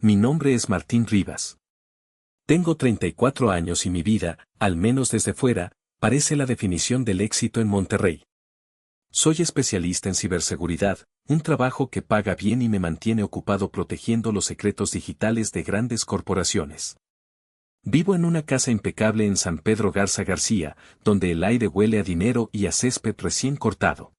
Mi nombre es Martín Rivas. Tengo 34 años y mi vida, al menos desde fuera, parece la definición del éxito en Monterrey. Soy especialista en ciberseguridad, un trabajo que paga bien y me mantiene ocupado protegiendo los secretos digitales de grandes corporaciones. Vivo en una casa impecable en San Pedro Garza García, donde el aire huele a dinero y a césped recién cortado.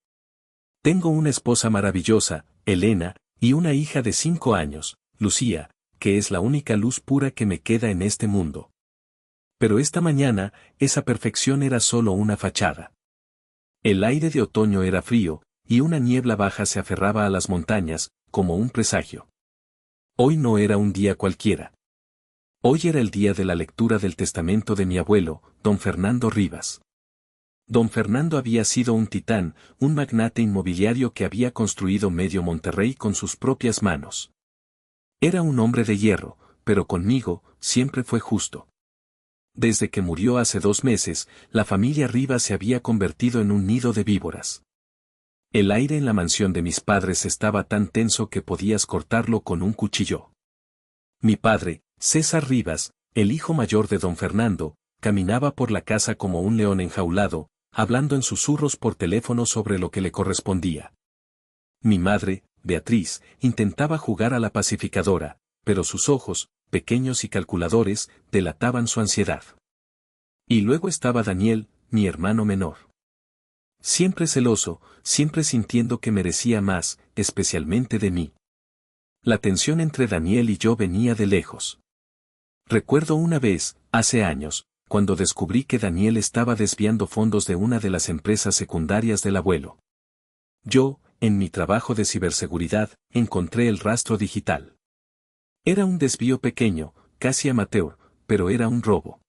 Tengo una esposa maravillosa, Elena, y una hija de 5 años, Lucía, que es la única luz pura que me queda en este mundo. Pero esta mañana, esa perfección era solo una fachada. El aire de otoño era frío, y una niebla baja se aferraba a las montañas, como un presagio. Hoy no era un día cualquiera. Hoy era el día de la lectura del testamento de mi abuelo, don Fernando Rivas. Don Fernando había sido un titán, un magnate inmobiliario que había construido medio Monterrey con sus propias manos. Era un hombre de hierro, pero conmigo, siempre fue justo. Desde que murió hace 2 meses, la familia Rivas se había convertido en un nido de víboras. El aire en la mansión de mis padres estaba tan tenso que podías cortarlo con un cuchillo. Mi padre, César Rivas, el hijo mayor de don Fernando, caminaba por la casa como un león enjaulado, hablando en susurros por teléfono sobre lo que le correspondía. Mi madre, Beatriz, intentaba jugar a la pacificadora, pero sus ojos, pequeños y calculadores, delataban su ansiedad. Y luego estaba Daniel, mi hermano menor. Siempre celoso, siempre sintiendo que merecía más, especialmente de mí. La tensión entre Daniel y yo venía de lejos. Recuerdo una vez, hace años, cuando descubrí que Daniel estaba desviando fondos de una de las empresas secundarias del abuelo. Yo, en mi trabajo de ciberseguridad, encontré el rastro digital. Era un desvío pequeño, casi amateur, pero era un robo.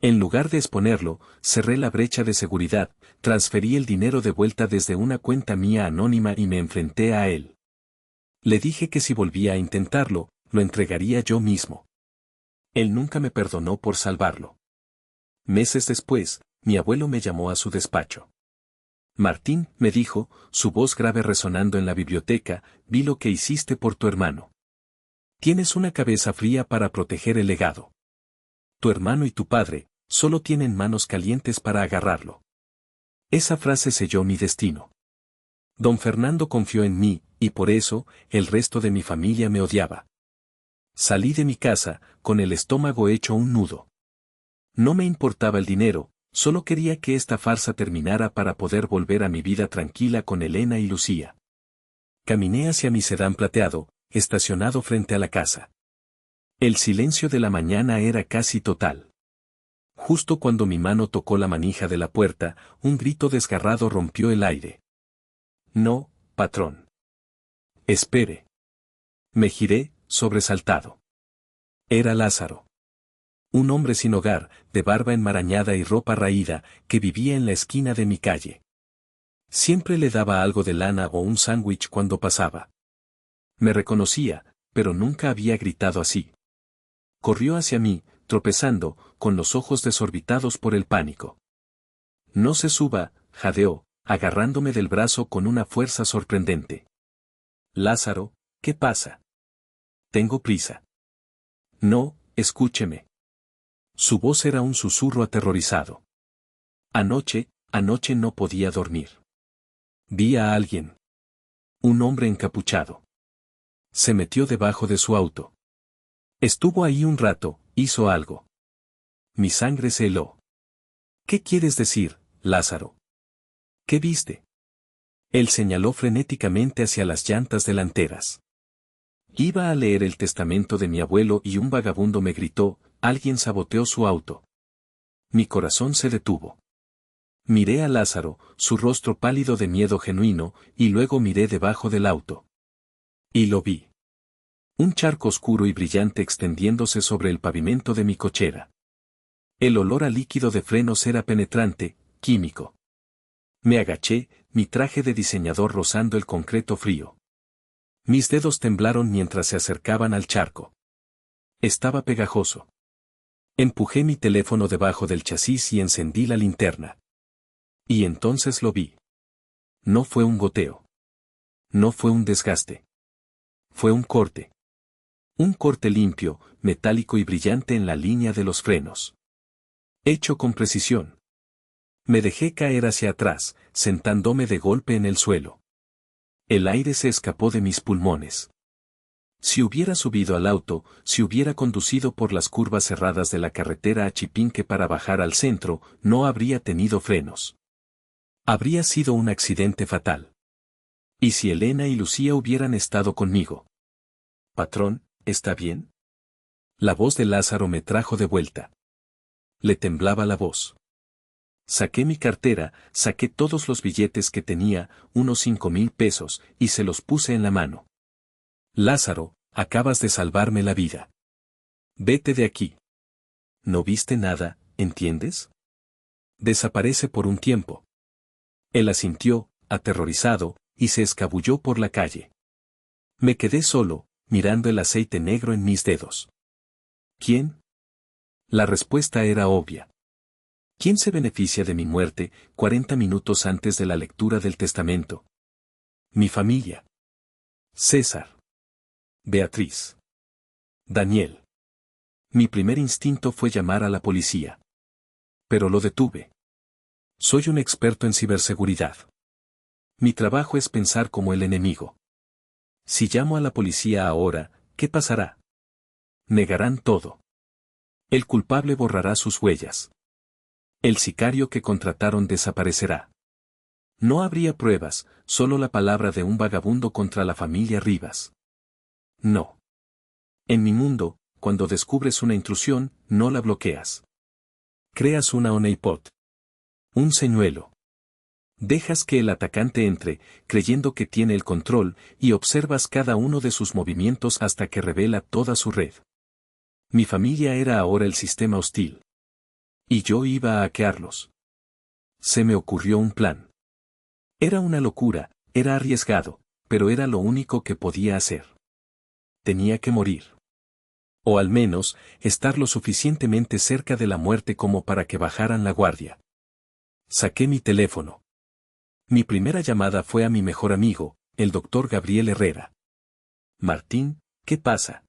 En lugar de exponerlo, cerré la brecha de seguridad, transferí el dinero de vuelta desde una cuenta mía anónima y me enfrenté a él. Le dije que si volvía a intentarlo, lo entregaría yo mismo. Él nunca me perdonó por salvarlo. Meses después, mi abuelo me llamó a su despacho. Martín, me dijo, su voz grave resonando en la biblioteca, vi lo que hiciste por tu hermano. Tienes una cabeza fría para proteger el legado. Tu hermano y tu padre, solo tienen manos calientes para agarrarlo. Esa frase selló mi destino. Don Fernando confió en mí, y por eso, el resto de mi familia me odiaba. Salí de mi casa, con el estómago hecho un nudo. No me importaba el dinero, solo quería que esta farsa terminara para poder volver a mi vida tranquila con Elena y Lucía. Caminé hacia mi sedán plateado, estacionado frente a la casa. El silencio de la mañana era casi total. Justo cuando mi mano tocó la manija de la puerta, un grito desgarrado rompió el aire. No, patrón. Espere. Me giré, sobresaltado. Era Lázaro. Un hombre sin hogar, de barba enmarañada y ropa raída, que vivía en la esquina de mi calle. Siempre le daba algo de lana o un sándwich cuando pasaba. Me reconocía, pero nunca había gritado así. Corrió hacia mí, tropezando, con los ojos desorbitados por el pánico. No se suba, jadeó, agarrándome del brazo con una fuerza sorprendente. Lázaro, ¿qué pasa? Tengo prisa. No, escúcheme. Su voz era un susurro aterrorizado. Anoche no podía dormir. Vi a alguien. Un hombre encapuchado. Se metió debajo de su auto. Estuvo ahí un rato, hizo algo. Mi sangre se heló. ¿Qué quieres decir, Lázaro? ¿Qué viste? Él señaló frenéticamente hacia las llantas delanteras. Iba a leer el testamento de mi abuelo y un vagabundo me gritó, alguien saboteó su auto. Mi corazón se detuvo. Miré a Lázaro, su rostro pálido de miedo genuino, y luego miré debajo del auto. Y lo vi. Un charco oscuro y brillante extendiéndose sobre el pavimento de mi cochera. El olor a líquido de frenos era penetrante, químico. Me agaché, mi traje de diseñador rozando el concreto frío. Mis dedos temblaron mientras se acercaban al charco. Estaba pegajoso. Empujé mi teléfono debajo del chasis y encendí la linterna. Y entonces lo vi. No fue un goteo. No fue un desgaste. Fue un corte. Un corte limpio, metálico y brillante en la línea de los frenos. Hecho con precisión. Me dejé caer hacia atrás, sentándome de golpe en el suelo. El aire se escapó de mis pulmones. Si hubiera subido al auto, si hubiera conducido por las curvas cerradas de la carretera a Chipinque para bajar al centro, no habría tenido frenos. Habría sido un accidente fatal. ¿Y si Elena y Lucía hubieran estado conmigo? Patrón, ¿está bien? La voz de Lázaro me trajo de vuelta. Le temblaba la voz. Saqué mi cartera, saqué todos los billetes que tenía, unos 5,000 pesos, y se los puse en la mano. Lázaro, acabas de salvarme la vida. Vete de aquí. No viste nada, ¿entiendes? Desaparece por un tiempo. Él asintió, aterrorizado, y se escabulló por la calle. Me quedé solo, mirando el aceite negro en mis dedos. ¿Quién? La respuesta era obvia. ¿Quién se beneficia de mi muerte 40 minutos antes de la lectura del testamento? Mi familia. César. Beatriz. Daniel. Mi primer instinto fue llamar a la policía. Pero lo detuve. Soy un experto en ciberseguridad. Mi trabajo es pensar como el enemigo. Si llamo a la policía ahora, ¿qué pasará? Negarán todo. El culpable borrará sus huellas. El sicario que contrataron desaparecerá. No habría pruebas, solo la palabra de un vagabundo contra la familia Rivas. No. En mi mundo, cuando descubres una intrusión, no la bloqueas. Creas una honeypot. Un señuelo. Dejas que el atacante entre, creyendo que tiene el control, y observas cada uno de sus movimientos hasta que revela toda su red. Mi familia era ahora el sistema hostil. Y yo iba a hackearlos. Se me ocurrió un plan. Era una locura, era arriesgado, pero era lo único que podía hacer. Tenía que morir. O al menos, estar lo suficientemente cerca de la muerte como para que bajaran la guardia. Saqué mi teléfono. Mi primera llamada fue a mi mejor amigo, el doctor Gabriel Herrera. Martín, ¿qué pasa?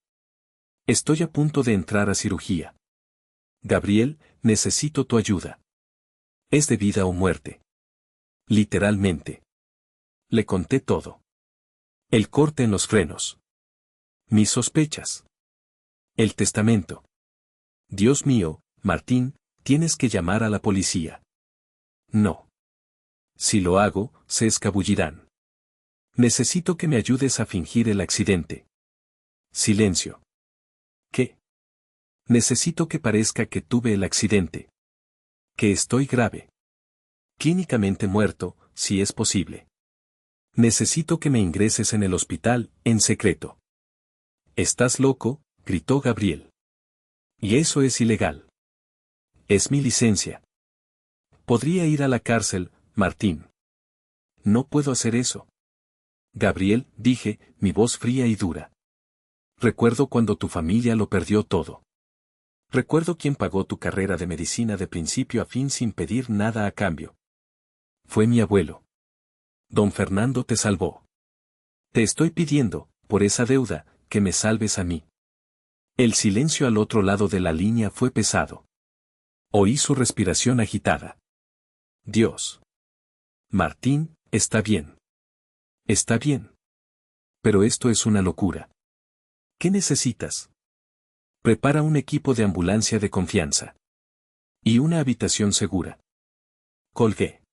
Estoy a punto de entrar a cirugía. Gabriel, necesito tu ayuda. Es de vida o muerte. Literalmente. Le conté todo. El corte en los frenos. Mis sospechas. El testamento. Dios mío, Martín, tienes que llamar a la policía. No. Si lo hago, se escabullirán. Necesito que me ayudes a fingir el accidente. Silencio. ¿Qué? Necesito que parezca que tuve el accidente. Que estoy grave. Clínicamente muerto, si es posible. Necesito que me ingreses en el hospital, en secreto. ¿Estás loco?, gritó Gabriel. Y eso es ilegal. Es mi licencia. Podría ir a la cárcel, Martín. No puedo hacer eso. Gabriel, dije, mi voz fría y dura. Recuerdo cuando tu familia lo perdió todo. Recuerdo quién pagó tu carrera de medicina de principio a fin sin pedir nada a cambio. Fue mi abuelo. Don Fernando te salvó. Te estoy pidiendo, por esa deuda, que me salves a mí. El silencio al otro lado de la línea fue pesado. Oí su respiración agitada. Dios. Martín, está bien. Está bien. Pero esto es una locura. ¿Qué necesitas? Prepara un equipo de ambulancia de confianza. Y una habitación segura. Colgué.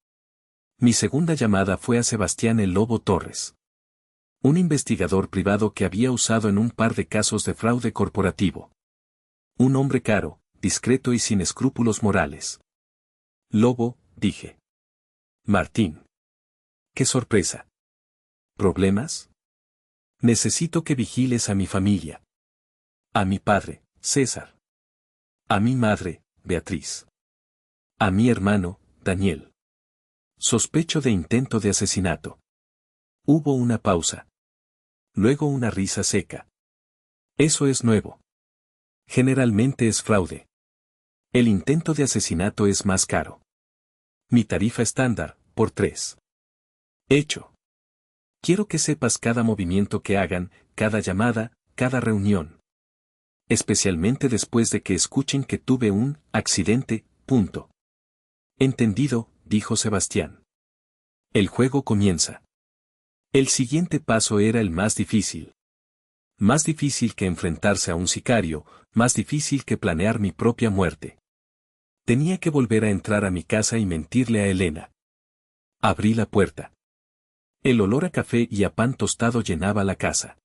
Mi segunda llamada fue a Sebastián el Lobo Torres. Un investigador privado que había usado en un par de casos de fraude corporativo. Un hombre caro, discreto y sin escrúpulos morales. Lobo, dije. Martín. ¡Qué sorpresa! ¿Problemas? Necesito que vigiles a mi familia. A mi padre, César. A mi madre, Beatriz. A mi hermano, Daniel. Sospecho de intento de asesinato. Hubo una pausa. Luego una risa seca. Eso es nuevo. Generalmente es fraude. El intento de asesinato es más caro. Mi tarifa estándar, por 3. Hecho. Quiero que sepas cada movimiento que hagan, cada llamada, cada reunión. especialmente después de que escuchen que tuve un accidente, punto. Entendido, dijo Sebastián. El juego comienza. El siguiente paso era el más difícil. Más difícil que enfrentarse a un sicario, más difícil que planear mi propia muerte. Tenía que volver a entrar a mi casa y mentirle a Elena. Abrí la puerta. El olor a café y a pan tostado llenaba la casa.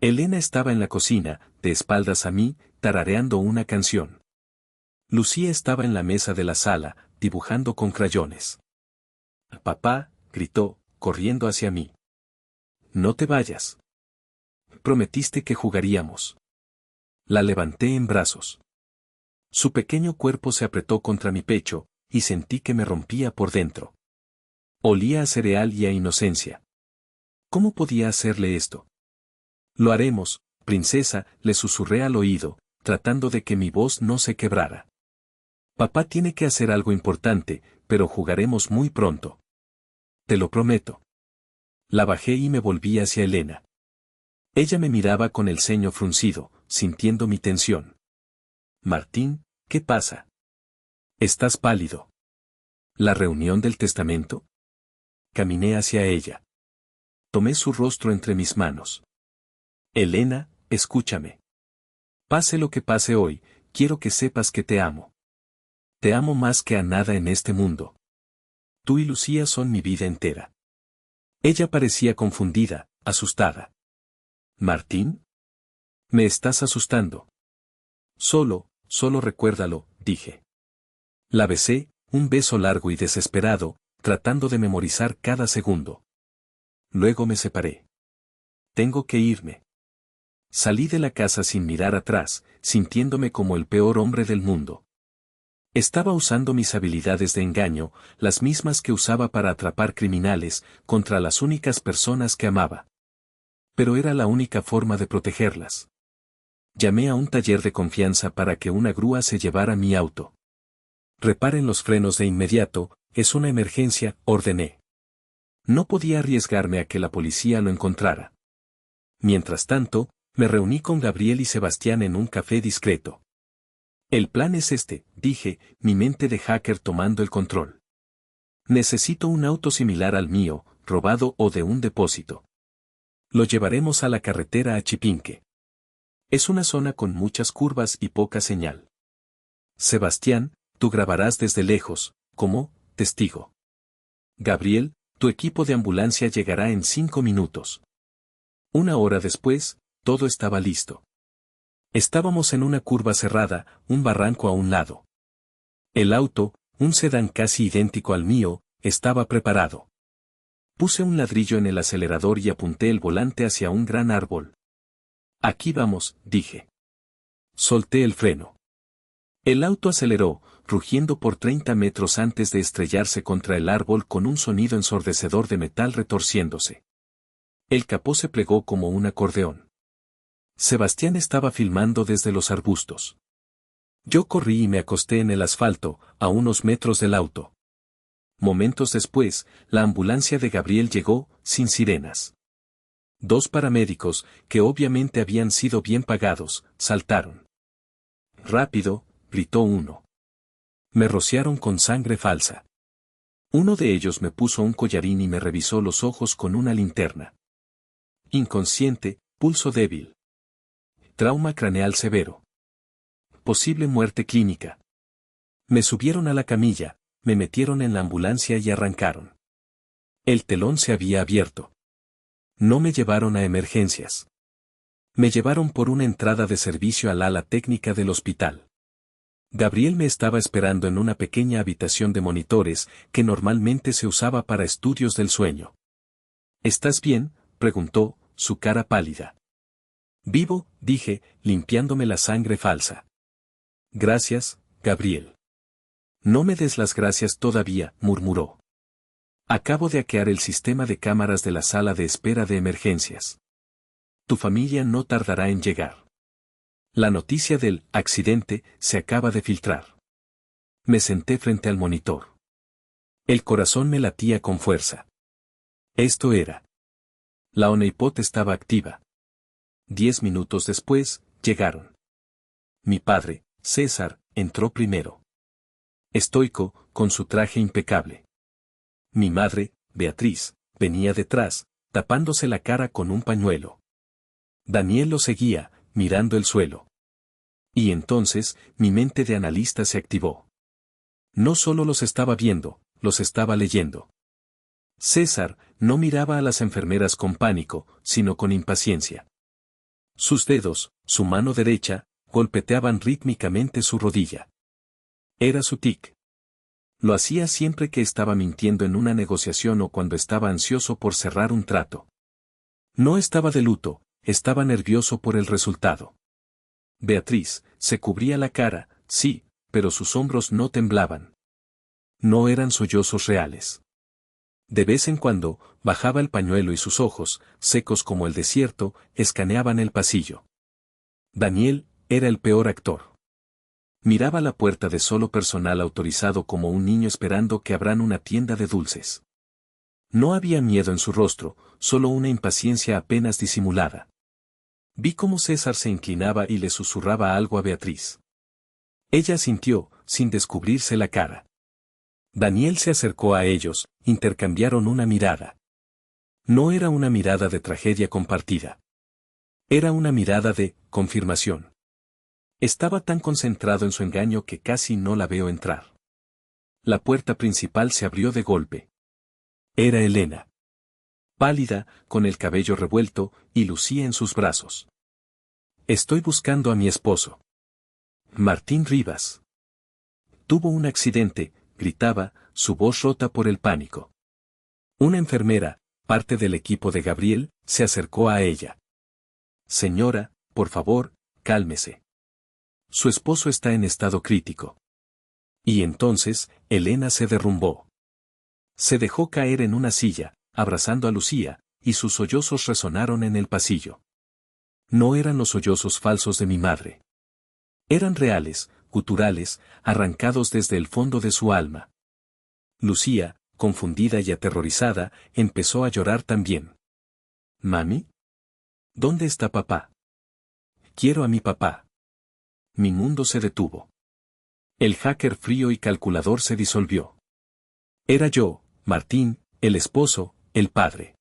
Elena estaba en la cocina, de espaldas a mí, tarareando una canción. Lucía estaba en la mesa de la sala, dibujando con crayones. «Papá», gritó, corriendo hacia mí. «No te vayas. Prometiste que jugaríamos». La levanté en brazos. Su pequeño cuerpo se apretó contra mi pecho, y sentí que me rompía por dentro. Olía a cereal y a inocencia. ¿Cómo podía hacerle esto? «Lo haremos, princesa», le susurré al oído, tratando de que mi voz no se quebrara. «Papá tiene que hacer algo importante, pero jugaremos muy pronto. Te lo prometo». La bajé y me volví hacia Elena. Ella me miraba con el ceño fruncido, sintiendo mi tensión. «Martín, ¿qué pasa? Estás pálido». «¿La reunión del testamento?». Caminé hacia ella. Tomé su rostro entre mis manos. «Elena, escúchame. Pase lo que pase hoy, quiero que sepas que te amo. Te amo más que a nada en este mundo. Tú y Lucía son mi vida entera». Ella parecía confundida, asustada. «¿Martín? Me estás asustando». Solo recuérdalo», dije. La besé, un beso largo y desesperado, tratando de memorizar cada segundo. Luego me separé. «Tengo que irme». Salí de la casa sin mirar atrás, sintiéndome como el peor hombre del mundo. Estaba usando mis habilidades de engaño, las mismas que usaba para atrapar criminales, contra las únicas personas que amaba. Pero era la única forma de protegerlas. Llamé a un taller de confianza para que una grúa se llevara mi auto. «Reparen los frenos de inmediato, es una emergencia», ordené. No podía arriesgarme a que la policía lo encontrara. Mientras tanto, me reuní con Gabriel y Sebastián en un café discreto. «El plan es este», dije, mi mente de hacker tomando el control. «Necesito un auto similar al mío, robado o de un depósito. Lo llevaremos a la carretera a Chipinque. Es una zona con muchas curvas y poca señal. Sebastián, tú grabarás desde lejos, como testigo. Gabriel, tu equipo de ambulancia llegará en 5 minutos». Una hora después, todo estaba listo. Estábamos en una curva cerrada, un barranco a un lado. El auto, un sedán casi idéntico al mío, estaba preparado. Puse un ladrillo en el acelerador y apunté el volante hacia un gran árbol. «Aquí vamos», dije. Solté el freno. El auto aceleró, rugiendo por 30 metros antes de estrellarse contra el árbol con un sonido ensordecedor de metal retorciéndose. El capó se plegó como un acordeón. Sebastián estaba filmando desde los arbustos. Yo corrí y me acosté en el asfalto, a unos metros del auto. Momentos después, la ambulancia de Gabriel llegó, sin sirenas. 2 paramédicos, que obviamente habían sido bien pagados, saltaron. «Rápido», gritó uno. Me rociaron con sangre falsa. Uno de ellos me puso un collarín y me revisó los ojos con una linterna. «Inconsciente, pulso débil. Trauma craneal severo. Posible muerte clínica». Me subieron a la camilla, me metieron en la ambulancia y arrancaron. El telón se había abierto. No me llevaron a emergencias. Me llevaron por una entrada de servicio al ala técnica del hospital. Gabriel me estaba esperando en una pequeña habitación de monitores que normalmente se usaba para estudios del sueño. «¿Estás bien?», preguntó, su cara pálida. «Vivo», dije, limpiándome la sangre falsa. «Gracias, Gabriel». «No me des las gracias todavía», murmuró. «Acabo de hackear el sistema de cámaras de la sala de espera de emergencias. Tu familia no tardará en llegar. La noticia del accidente se acaba de filtrar». Me senté frente al monitor. El corazón me latía con fuerza. Esto era. La Honeypot estaba activa. 10 minutos después, llegaron. Mi padre, César, entró primero. Estoico, con su traje impecable. Mi madre, Beatriz, venía detrás, tapándose la cara con un pañuelo. Daniel lo seguía, mirando el suelo. Y entonces, mi mente de analista se activó. No solo los estaba viendo, los estaba leyendo. César no miraba a las enfermeras con pánico, sino con impaciencia. Sus dedos, su mano derecha, golpeteaban rítmicamente su rodilla. Era su tic. Lo hacía siempre que estaba mintiendo en una negociación o cuando estaba ansioso por cerrar un trato. No estaba de luto, estaba nervioso por el resultado. Beatriz se cubría la cara, sí, pero sus hombros no temblaban. No eran sollozos reales. De vez en cuando, bajaba el pañuelo y sus ojos, secos como el desierto, escaneaban el pasillo. Daniel era el peor actor. Miraba la puerta de solo personal autorizado como un niño esperando que abran una tienda de dulces. No había miedo en su rostro, solo una impaciencia apenas disimulada. Vi cómo César se inclinaba y le susurraba algo a Beatriz. Ella asintió, sin descubrirse la cara. Daniel se acercó a ellos, intercambiaron una mirada. No era una mirada de tragedia compartida. Era una mirada de confirmación. Estaba tan concentrado en su engaño que casi no la veo entrar. La puerta principal se abrió de golpe. Era Elena. Pálida, con el cabello revuelto, y Lucía en sus brazos. Estoy buscando a mi esposo. Martín Rivas. Tuvo un accidente, gritaba, su voz rota por el pánico. Una enfermera, parte del equipo de Gabriel, se acercó a ella. Señora, por favor, cálmese. Su esposo está en estado crítico. Y entonces, Elena se derrumbó. Se dejó caer en una silla, abrazando a Lucía, y sus sollozos resonaron en el pasillo. No eran los sollozos falsos de mi madre. Eran reales, guturales, arrancados desde el fondo de su alma. Lucía, confundida y aterrorizada, empezó a llorar también. ¿Mami? ¿Dónde está papá? Quiero a mi papá. Mi mundo se detuvo. El hacker frío y calculador se disolvió. Era yo, Martín, el esposo, el padre.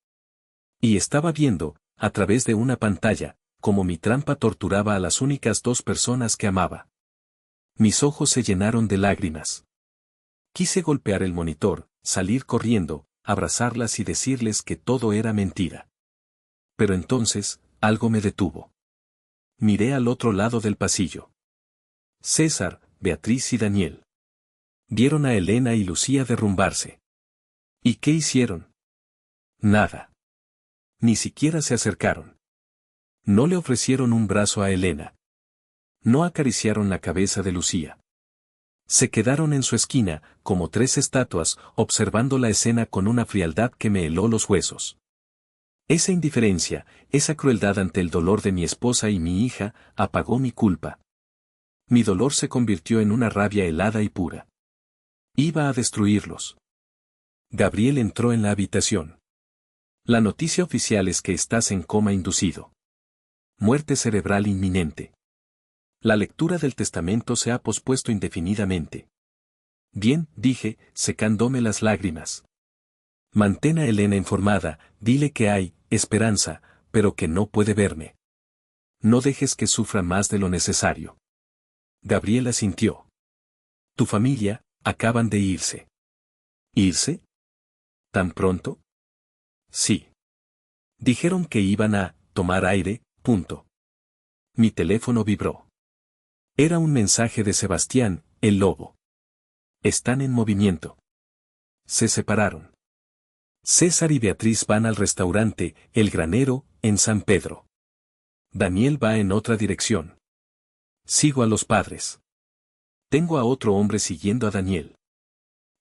Y estaba viendo, a través de una pantalla, cómo mi trampa torturaba a las únicas dos personas que amaba. Mis ojos se llenaron de lágrimas. Quise golpear el monitor, salir corriendo, abrazarlas y decirles que todo era mentira. Pero entonces, algo me detuvo. Miré al otro lado del pasillo. César, Beatriz y Daniel. Vieron a Elena y Lucía derrumbarse. ¿Y qué hicieron? Nada. Ni siquiera se acercaron. No le ofrecieron un brazo a Elena. No acariciaron la cabeza de Lucía. Se quedaron en su esquina, como tres estatuas, observando la escena con una frialdad que me heló los huesos. Esa indiferencia, esa crueldad ante el dolor de mi esposa y mi hija, apagó mi culpa. Mi dolor se convirtió en una rabia helada y pura. Iba a destruirlos. Gabriel entró en la habitación. La noticia oficial es que estás en coma inducido. Muerte cerebral inminente. La lectura del testamento se ha pospuesto indefinidamente. Bien, dije, secándome las lágrimas. Mantén a Elena informada, dile que hay esperanza, pero que no puede verme. No dejes que sufra más de lo necesario. Gabriela sintió. Tu familia, acaban de irse. ¿Irse? ¿Tan pronto? Sí. Dijeron que iban a tomar aire, punto. Mi teléfono vibró. Era un mensaje de Sebastián, el lobo. Están en movimiento. Se separaron. César y Beatriz van al restaurante, El Granero, en San Pedro. Daniel va en otra dirección. Sigo a los padres. Tengo a otro hombre siguiendo a Daniel.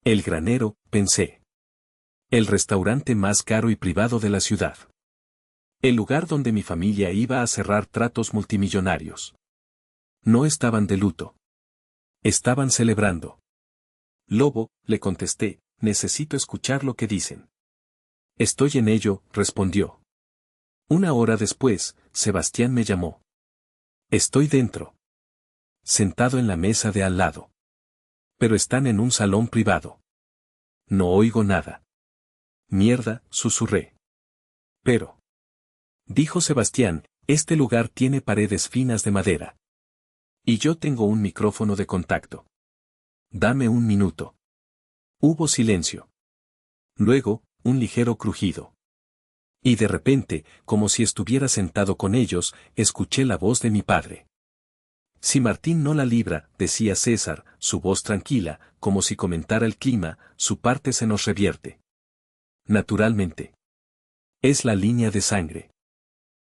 El Granero, pensé. El restaurante más caro y privado de la ciudad. El lugar donde mi familia iba a cerrar tratos multimillonarios. No estaban de luto. Estaban celebrando. Lobo, le contesté, necesito escuchar lo que dicen. Estoy en ello, respondió. Una hora después, Sebastián me llamó. Estoy dentro. Sentado en la mesa de al lado. Pero están en un salón privado. No oigo nada. Mierda, susurré. Pero. Dijo Sebastián, este lugar tiene paredes finas de madera. Y yo tengo un micrófono de contacto. Dame un minuto. Hubo silencio. Luego, un ligero crujido. Y de repente, como si estuviera sentado con ellos, escuché la voz de mi padre. Si Martín no la libra, decía César, su voz tranquila, como si comentara el clima, su parte se nos revierte. Naturalmente. Es la línea de sangre.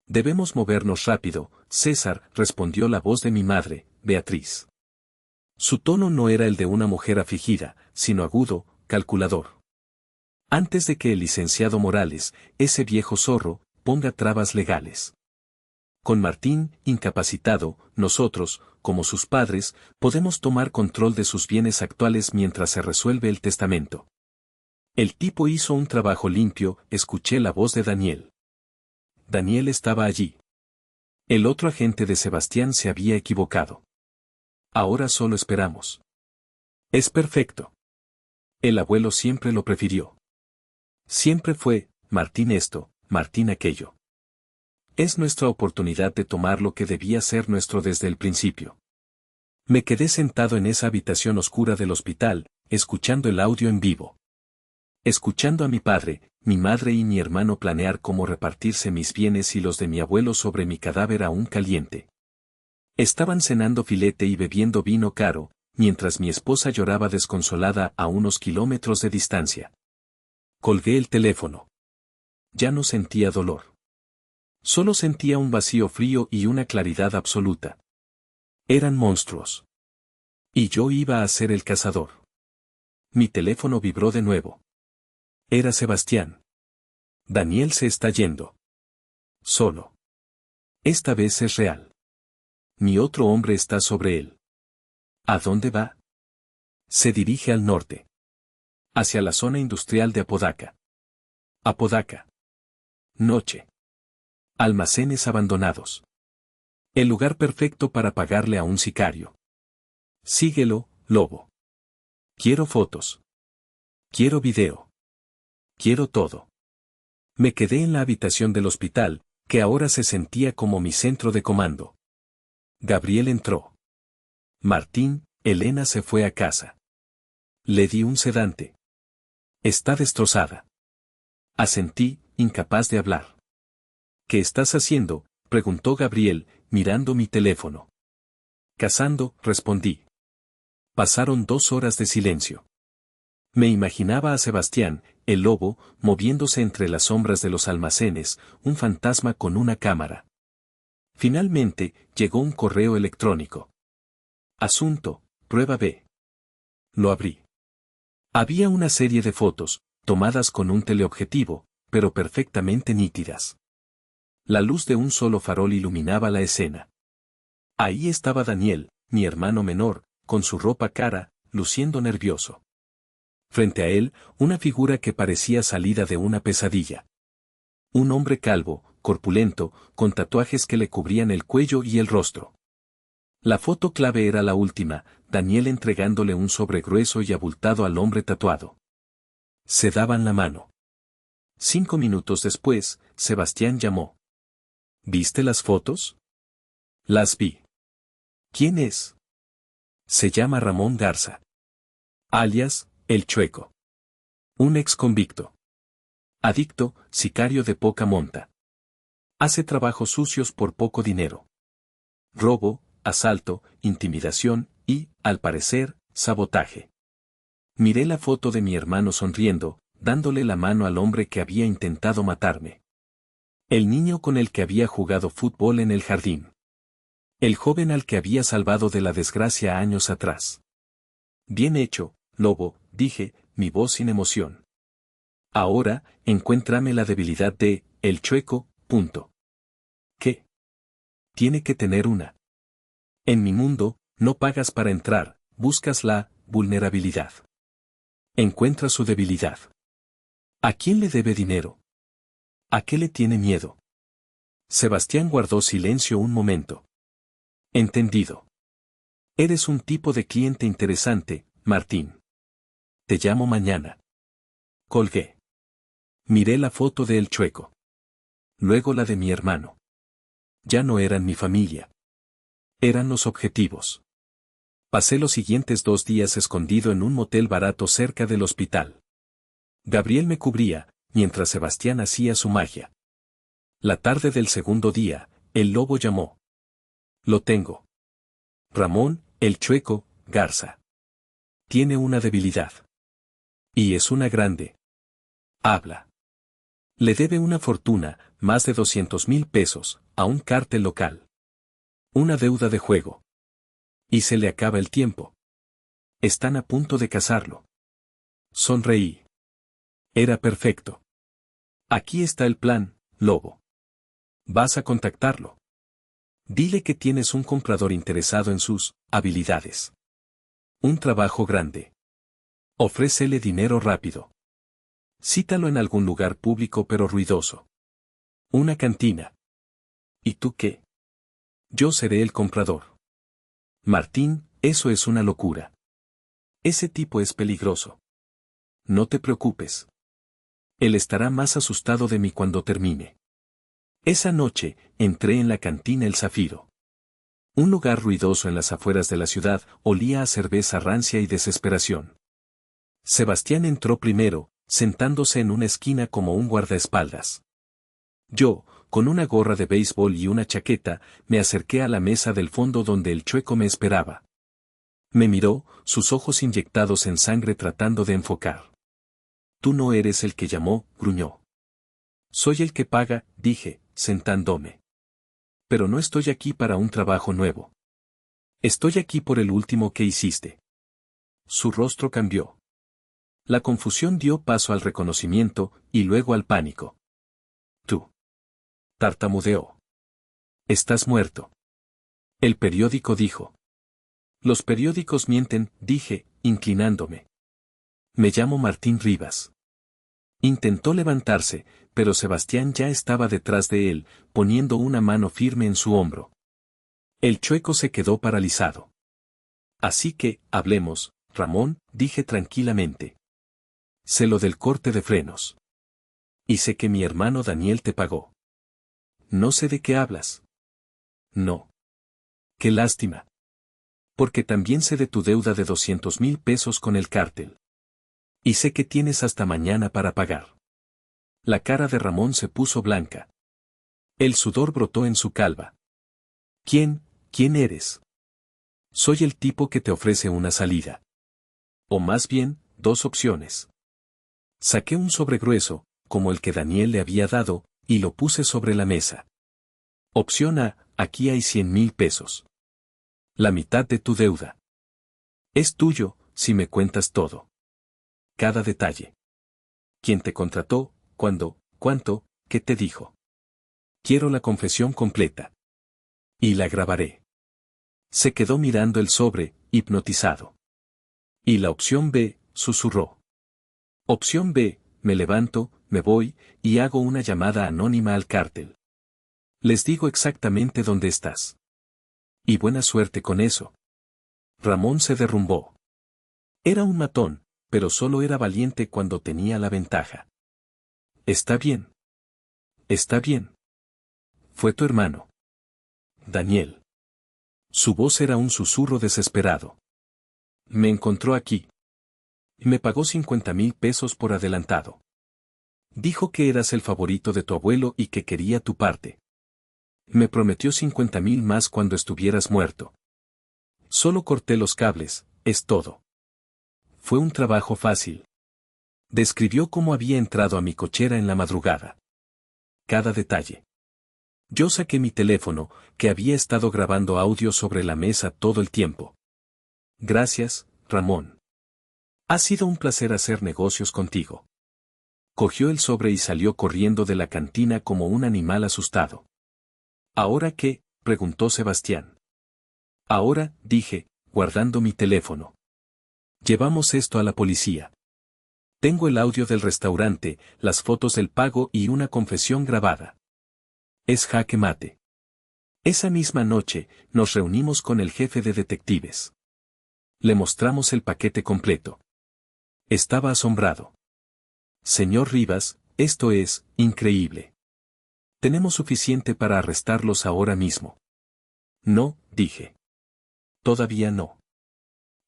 Debemos movernos rápido, César, respondió la voz de mi madre, Beatriz. Su tono no era el de una mujer afligida, sino agudo, calculador. Antes de que el licenciado Morales, ese viejo zorro, ponga trabas legales. Con Martín, incapacitado, nosotros, como sus padres, podemos tomar control de sus bienes actuales mientras se resuelve el testamento. El tipo hizo un trabajo limpio, escuché la voz de Daniel. Daniel estaba allí. El otro agente de Sebastián se había equivocado. Ahora solo esperamos. Es perfecto. El abuelo siempre lo prefirió. Siempre fue, Martín esto, Martín aquello. Es nuestra oportunidad de tomar lo que debía ser nuestro desde el principio. Me quedé sentado en esa habitación oscura del hospital, escuchando el audio en vivo. Escuchando a mi padre, mi madre y mi hermano planear cómo repartirse mis bienes y los de mi abuelo sobre mi cadáver aún caliente. Estaban cenando filete y bebiendo vino caro, mientras mi esposa lloraba desconsolada a unos kilómetros de distancia. Colgué el teléfono. Ya no sentía dolor. Solo sentía un vacío frío y una claridad absoluta. Eran monstruos. Y yo iba a ser el cazador. Mi teléfono vibró de nuevo. Era Sebastián. Daniel se está yendo. Solo. Esta vez es real. Mi otro hombre está sobre él. ¿A dónde va? Se dirige al norte. Hacia la zona industrial de Apodaca. Apodaca. Noche. Almacenes abandonados. El lugar perfecto para pagarle a un sicario. Síguelo, lobo. Quiero fotos. Quiero video. Quiero todo. Me quedé en la habitación del hospital, que ahora se sentía como mi centro de comando. Gabriel entró. Martín, Elena se fue a casa. Le di un sedante. Está destrozada. Asentí, incapaz de hablar. ¿Qué estás haciendo?, preguntó Gabriel, mirando mi teléfono. Cazando, respondí. Pasaron 2 horas de silencio. Me imaginaba a Sebastián, el lobo, moviéndose entre las sombras de los almacenes, un fantasma con una cámara. Finalmente, llegó un correo electrónico. Asunto, prueba B. Lo abrí. Había una serie de fotos, tomadas con un teleobjetivo, pero perfectamente nítidas. La luz de un solo farol iluminaba la escena. Ahí estaba Daniel, mi hermano menor, con su ropa cara, luciendo nervioso. Frente a él, una figura que parecía salida de una pesadilla. Un hombre calvo, corpulento, con tatuajes que le cubrían el cuello y el rostro. La foto clave era la última, Daniel entregándole un sobre grueso y abultado al hombre tatuado. Se daban la mano. 5 minutos después, Sebastián llamó. ¿Viste las fotos? Las vi. ¿Quién es? Se llama Ramón Garza. Alias, El Chueco. Un ex convicto. Adicto, sicario de poca monta. Hace trabajos sucios por poco dinero. Robo, asalto, intimidación y, al parecer, sabotaje. Miré la foto de mi hermano sonriendo, dándole la mano al hombre que había intentado matarme. El niño con el que había jugado fútbol en el jardín. El joven al que había salvado de la desgracia años atrás. Bien hecho, lobo, dije, mi voz sin emoción. Ahora, encuéntrame la debilidad de, El Chueco, punto. ¿Qué? Tiene que tener una. En mi mundo, no pagas para entrar, buscas la vulnerabilidad. Encuentra su debilidad. ¿A quién le debe dinero? ¿A qué le tiene miedo? Sebastián guardó silencio un momento. Entendido. Eres un tipo de cliente interesante, Martín. Te llamo mañana. Colgué. Miré la foto de El Chueco. Luego la de mi hermano. Ya no eran mi familia. Eran los objetivos. Pasé los siguientes 2 días escondido en un motel barato cerca del hospital. Gabriel me cubría, mientras Sebastián hacía su magia. La tarde del segundo día, el lobo llamó. Lo tengo. Ramón, El Chueco, Garza. Tiene una debilidad. Y es una grande. Habla. Le debe una fortuna, más de 200,000 pesos, a un cártel local. Una deuda de juego. Y se le acaba el tiempo. Están a punto de casarlo. Sonreí. Era perfecto. Aquí está el plan, lobo. Vas a contactarlo. Dile que tienes un comprador interesado en sus habilidades. Un trabajo grande. Ofrécele dinero rápido. Cítalo en algún lugar público pero ruidoso. Una cantina. ¿Y tú qué? Yo seré el comprador. Martín, eso es una locura. Ese tipo es peligroso. No te preocupes. Él estará más asustado de mí cuando termine. Esa noche, entré en la cantina El Zafiro. Un lugar ruidoso en las afueras de la ciudad, olía a cerveza rancia y desesperación. Sebastián entró primero, sentándose en una esquina como un guardaespaldas. Yo, con una gorra de béisbol y una chaqueta, me acerqué a la mesa del fondo donde El Chueco me esperaba. Me miró, sus ojos inyectados en sangre tratando de enfocar. Tú no eres el que llamó, gruñó. Soy el que paga, dije, sentándome. Pero no estoy aquí para un trabajo nuevo. Estoy aquí por el último que hiciste. Su rostro cambió. La confusión dio paso al reconocimiento, y luego al pánico. Tú. Tartamudeó. Estás muerto. El periódico dijo. Los periódicos mienten, dije, inclinándome. Me llamo Martín Rivas. Intentó levantarse, pero Sebastián ya estaba detrás de él, poniendo una mano firme en su hombro. El Chueco se quedó paralizado. Así que, hablemos, Ramón, dije tranquilamente. Sé lo del corte de frenos. Y sé que mi hermano Daniel te pagó. No sé de qué hablas. No. Qué lástima. Porque también sé de tu deuda de 200,000 pesos con el cártel. Y sé que tienes hasta mañana para pagar. La cara de Ramón se puso blanca. El sudor brotó en su calva. ¿Quién eres? Soy el tipo que te ofrece una salida. O más bien, 2 opciones. Saqué un sobre grueso, como el que Daniel le había dado, y lo puse sobre la mesa. Opción A, aquí hay 100,000 pesos. La mitad de tu deuda. Es tuyo, si me cuentas todo. Cada detalle. ¿Quién te contrató? ¿Cuándo? ¿Cuánto? ¿Qué te dijo? Quiero la confesión completa. Y la grabaré. Se quedó mirando el sobre, hipnotizado. Y la opción B, susurró. Opción B, me levanto, me voy, y hago una llamada anónima al cártel. Les digo exactamente dónde estás. Y buena suerte con eso. Ramón se derrumbó. Era un matón, pero solo era valiente cuando tenía la ventaja. Está bien. Está bien. Fue tu hermano. Daniel. Su voz era un susurro desesperado. Me encontró aquí. Me pagó 50,000 pesos por adelantado. Dijo que eras el favorito de tu abuelo y que quería tu parte. Me prometió 50,000 más cuando estuvieras muerto. Solo corté los cables, es todo. Fue un trabajo fácil. Describió cómo había entrado a mi cochera en la madrugada. Cada detalle. Yo saqué mi teléfono, que había estado grabando audio sobre la mesa todo el tiempo. Gracias, Ramón. Ha sido un placer hacer negocios contigo. Cogió el sobre y salió corriendo de la cantina como un animal asustado. ¿Ahora qué?, preguntó Sebastián. Ahora, dije, guardando mi teléfono. Llevamos esto a la policía. Tengo el audio del restaurante, las fotos del pago y una confesión grabada. Es jaque mate. Esa misma noche, nos reunimos con el jefe de detectives. Le mostramos el paquete completo. Estaba asombrado. Señor Rivas, esto es increíble. Tenemos suficiente para arrestarlos ahora mismo. No, dije. Todavía no.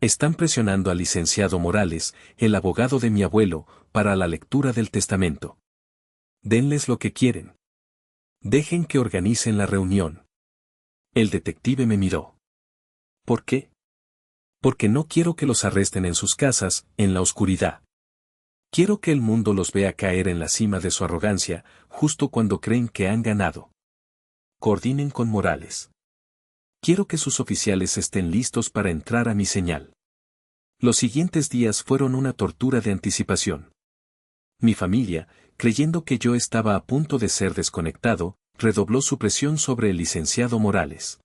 Están presionando al licenciado Morales, el abogado de mi abuelo, para la lectura del testamento. Denles lo que quieren. Dejen que organicen la reunión. El detective me miró. ¿Por qué? Porque no quiero que los arresten en sus casas, en la oscuridad. Quiero que el mundo los vea caer en la cima de su arrogancia, justo cuando creen que han ganado. Coordinen con Morales. Quiero que sus oficiales estén listos para entrar a mi señal. Los siguientes días fueron una tortura de anticipación. Mi familia, creyendo que yo estaba a punto de ser desconectado, redobló su presión sobre el licenciado Morales.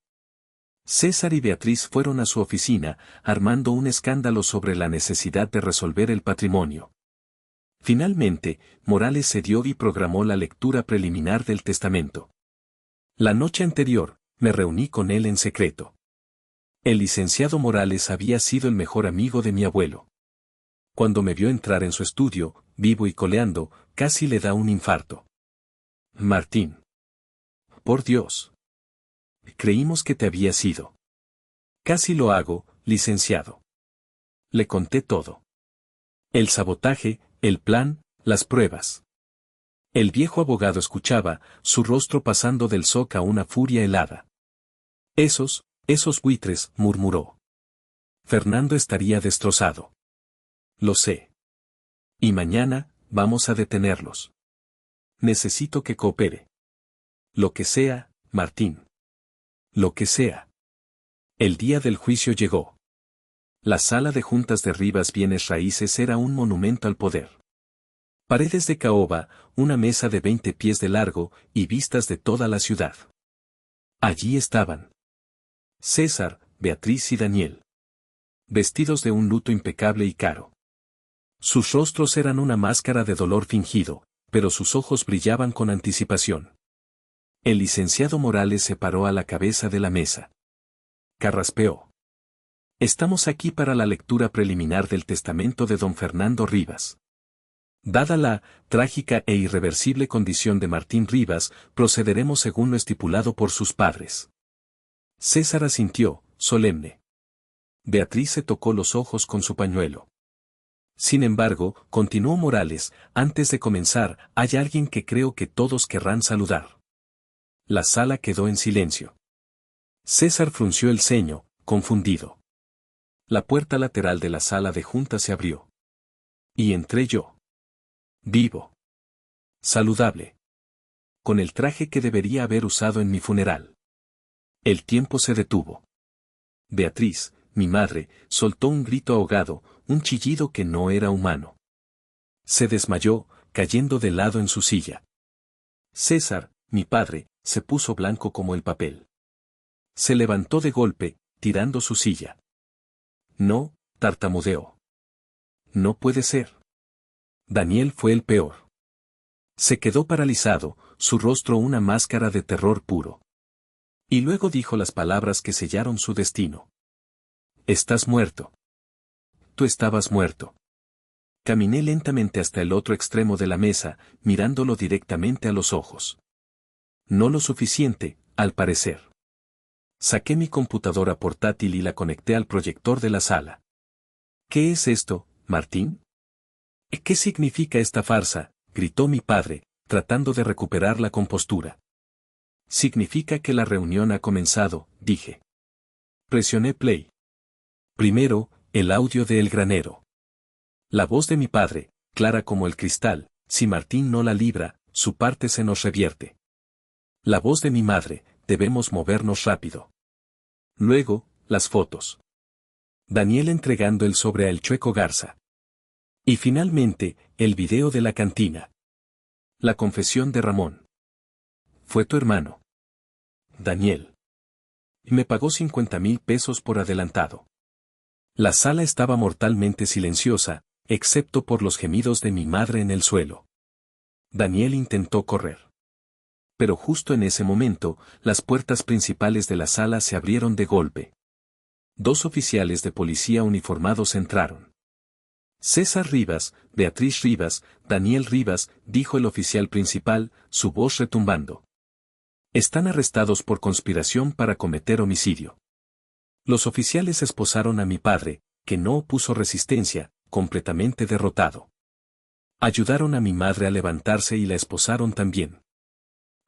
César y Beatriz fueron a su oficina, armando un escándalo sobre la necesidad de resolver el patrimonio. Finalmente, Morales cedió y programó la lectura preliminar del testamento. La noche anterior, me reuní con él en secreto. El licenciado Morales había sido el mejor amigo de mi abuelo. Cuando me vio entrar en su estudio, vivo y coleando, casi le da un infarto. Martín. Por Dios. Creímos que te habías ido. Casi lo hago, licenciado. Le conté todo. El sabotaje, el plan, las pruebas. El viejo abogado escuchaba, su rostro pasando del shock a una furia helada. Esos buitres, murmuró. Fernando estaría destrozado. Lo sé. Y mañana, vamos a detenerlos. Necesito que coopere. Lo que sea, Martín. Lo que sea. El día del juicio llegó. La sala de juntas de Rivas Bienes Raíces era un monumento al poder. Paredes de caoba, una mesa de 20 pies de largo y vistas de toda la ciudad. Allí estaban César, Beatriz y Daniel. Vestidos de un luto impecable y caro. Sus rostros eran una máscara de dolor fingido, pero sus ojos brillaban con anticipación. El licenciado Morales se paró a la cabeza de la mesa. Carraspeó. Estamos aquí para la lectura preliminar del testamento de don Fernando Rivas. Dada la trágica e irreversible condición de Martín Rivas, procederemos según lo estipulado por sus padres. César asintió, solemne. Beatriz se tocó los ojos con su pañuelo. Sin embargo, continuó Morales, antes de comenzar, hay alguien que creo que todos querrán saludar. La sala quedó en silencio. César frunció el ceño, confundido. La puerta lateral de la sala de juntas se abrió. Y entré yo. Vivo. Saludable. Con el traje que debería haber usado en mi funeral. El tiempo se detuvo. Beatriz, mi madre, soltó un grito ahogado, un chillido que no era humano. Se desmayó, cayendo de lado en su silla. César, mi padre, se puso blanco como el papel. Se levantó de golpe, tirando su silla. No, tartamudeó. No puede ser. Daniel fue el peor. Se quedó paralizado, su rostro una máscara de terror puro. Y luego dijo las palabras que sellaron su destino. Estás muerto. Tú estabas muerto. Caminé lentamente hasta el otro extremo de la mesa, mirándolo directamente a los ojos. No lo suficiente, al parecer. Saqué mi computadora portátil y la conecté al proyector de la sala. ¿Qué es esto, Martín? ¿Qué significa esta farsa?, gritó mi padre, tratando de recuperar la compostura. Significa que la reunión ha comenzado, dije. Presioné play. Primero, el audio de El Granero. La voz de mi padre, clara como el cristal, si Martín no la libra, su parte se nos revierte. La voz de mi madre, debemos movernos rápido. Luego, las fotos. Daniel entregando el sobre a El Chueco Garza. Y finalmente, el video de la cantina. La confesión de Ramón. Fue tu hermano. Daniel. Me pagó 50,000 pesos por adelantado. La sala estaba mortalmente silenciosa, excepto por los gemidos de mi madre en el suelo. Daniel intentó correr. Pero justo en ese momento, las puertas principales de la sala se abrieron de golpe. 2 oficiales de policía uniformados entraron. César Rivas, Beatriz Rivas, Daniel Rivas, dijo el oficial principal, su voz retumbando. Están arrestados por conspiración para cometer homicidio. Los oficiales esposaron a mi padre, que no opuso resistencia, completamente derrotado. Ayudaron a mi madre a levantarse y la esposaron también.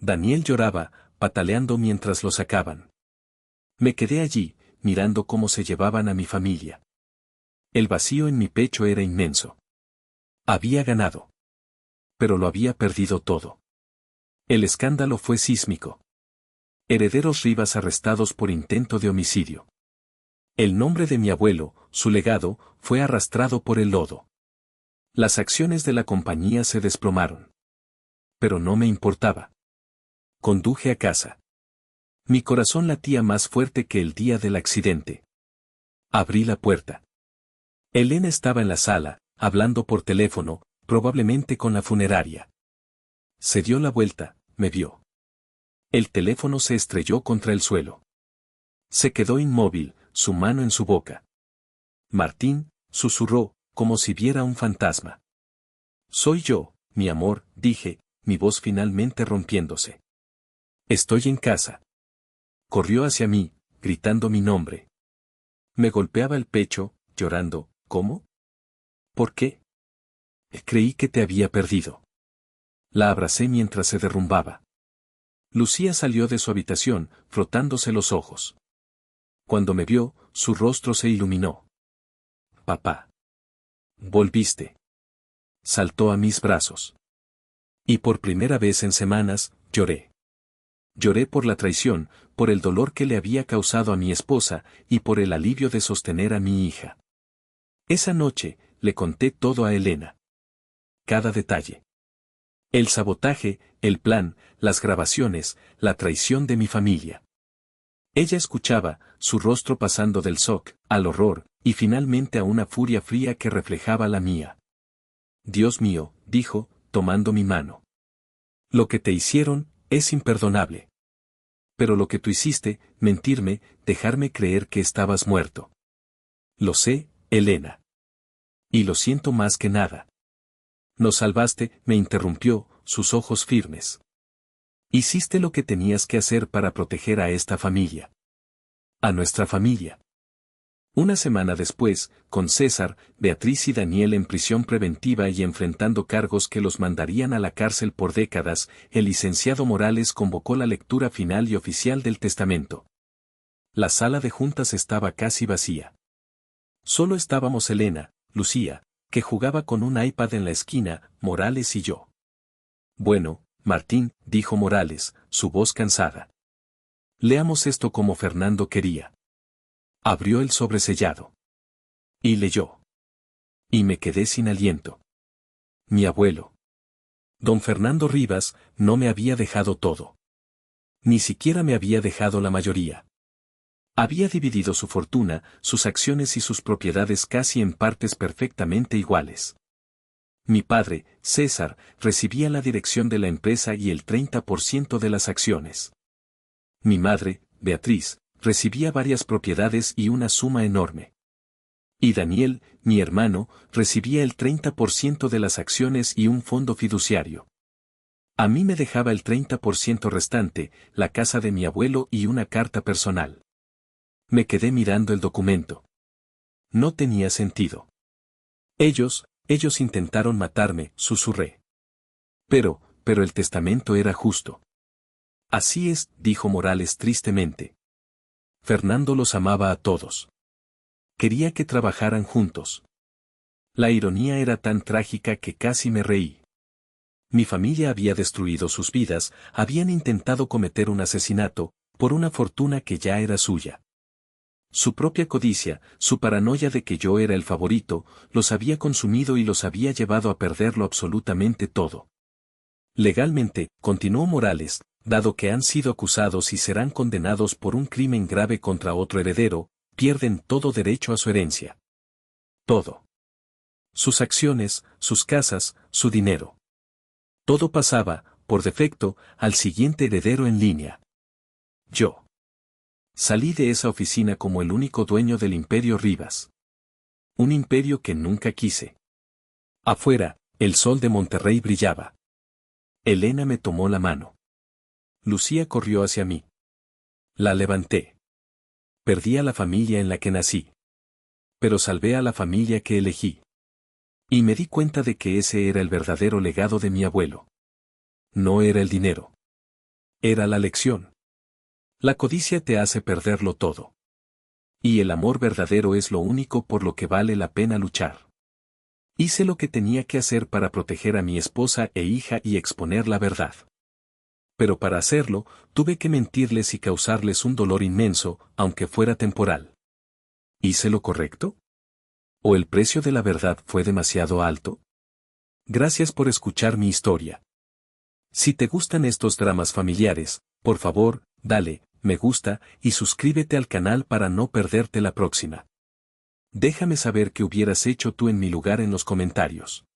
Daniel lloraba, pataleando mientras lo sacaban. Me quedé allí, mirando cómo se llevaban a mi familia. El vacío en mi pecho era inmenso. Había ganado. Pero lo había perdido todo. El escándalo fue sísmico. Herederos Rivas arrestados por intento de homicidio. El nombre de mi abuelo, su legado, fue arrastrado por el lodo. Las acciones de la compañía se desplomaron. Pero no me importaba. Conduje a casa. Mi corazón latía más fuerte que el día del accidente. Abrí la puerta. Elena estaba en la sala, hablando por teléfono, probablemente con la funeraria. Se dio la vuelta, me vio. El teléfono se estrelló contra el suelo. Se quedó inmóvil, su mano en su boca. Martín, susurró, como si viera un fantasma. Soy yo, mi amor, dije, mi voz finalmente rompiéndose. Estoy en casa. Corrió hacia mí, gritando mi nombre. Me golpeaba el pecho, llorando. ¿Cómo? ¿Por qué? Creí que te había perdido. La abracé mientras se derrumbaba. Lucía salió de su habitación, frotándose los ojos. Cuando me vio, su rostro se iluminó. Papá. Volviste. Saltó a mis brazos. Y por primera vez en semanas, lloré. Lloré por la traición, por el dolor que le había causado a mi esposa, y por el alivio de sostener a mi hija. Esa noche, le conté todo a Elena. Cada detalle. El sabotaje, el plan, las grabaciones, la traición de mi familia. Ella escuchaba, su rostro pasando del shock al horror, y finalmente a una furia fría que reflejaba la mía. Dios mío, dijo, tomando mi mano. Lo que te hicieron, es imperdonable. Pero lo que tú hiciste, mentirme, dejarme creer que estabas muerto. Lo sé, Elena. Y lo siento más que nada. Nos salvaste, me interrumpió, sus ojos firmes. Hiciste lo que tenías que hacer para proteger a esta familia. A nuestra familia. Una semana después, con César, Beatriz y Daniel en prisión preventiva y enfrentando cargos que los mandarían a la cárcel por décadas, el licenciado Morales convocó la lectura final y oficial del testamento. La sala de juntas estaba casi vacía. Solo estábamos Elena, Lucía, que jugaba con un iPad en la esquina, Morales y yo. Bueno, Martín, dijo Morales, su voz cansada. Leamos esto como Fernando quería. Abrió el sobresellado. Y leyó. Y me quedé sin aliento. Mi abuelo. Don Fernando Rivas, no me había dejado todo. Ni siquiera me había dejado la mayoría. Había dividido su fortuna, sus acciones y sus propiedades casi en partes perfectamente iguales. Mi padre, César, recibía la dirección de la empresa y el 30% de las acciones. Mi madre, Beatriz, recibía varias propiedades y una suma enorme. Y Daniel, mi hermano, recibía el 30% de las acciones y un fondo fiduciario. A mí me dejaba el 30% restante, la casa de mi abuelo y una carta personal. Me quedé mirando el documento. No tenía sentido. Ellos intentaron matarme, susurré. Pero el testamento era justo. Así es, dijo Morales tristemente. Fernando los amaba a todos. Quería que trabajaran juntos. La ironía era tan trágica que casi me reí. Mi familia había destruido sus vidas, habían intentado cometer un asesinato, por una fortuna que ya era suya. Su propia codicia, su paranoia de que yo era el favorito, los había consumido y los había llevado a perderlo absolutamente todo. Legalmente, continuó Morales, dado que han sido acusados y serán condenados por un crimen grave contra otro heredero, pierden todo derecho a su herencia. Todo. Sus acciones, sus casas, su dinero. Todo pasaba, por defecto, al siguiente heredero en línea. Yo. Salí de esa oficina como el único dueño del Imperio Rivas. Un imperio que nunca quise. Afuera, el sol de Monterrey brillaba. Elena me tomó la mano. Lucía corrió hacia mí. La levanté. Perdí a la familia en la que nací. Pero salvé a la familia que elegí. Y me di cuenta de que ese era el verdadero legado de mi abuelo. No era el dinero. Era la lección. La codicia te hace perderlo todo. Y el amor verdadero es lo único por lo que vale la pena luchar. Hice lo que tenía que hacer para proteger a mi esposa e hija y exponer la verdad. Pero para hacerlo, tuve que mentirles y causarles un dolor inmenso, aunque fuera temporal. ¿Hice lo correcto? ¿O el precio de la verdad fue demasiado alto? Gracias por escuchar mi historia. Si te gustan estos dramas familiares, por favor, dale me gusta y suscríbete al canal para no perderte la próxima. Déjame saber qué hubieras hecho tú en mi lugar en los comentarios.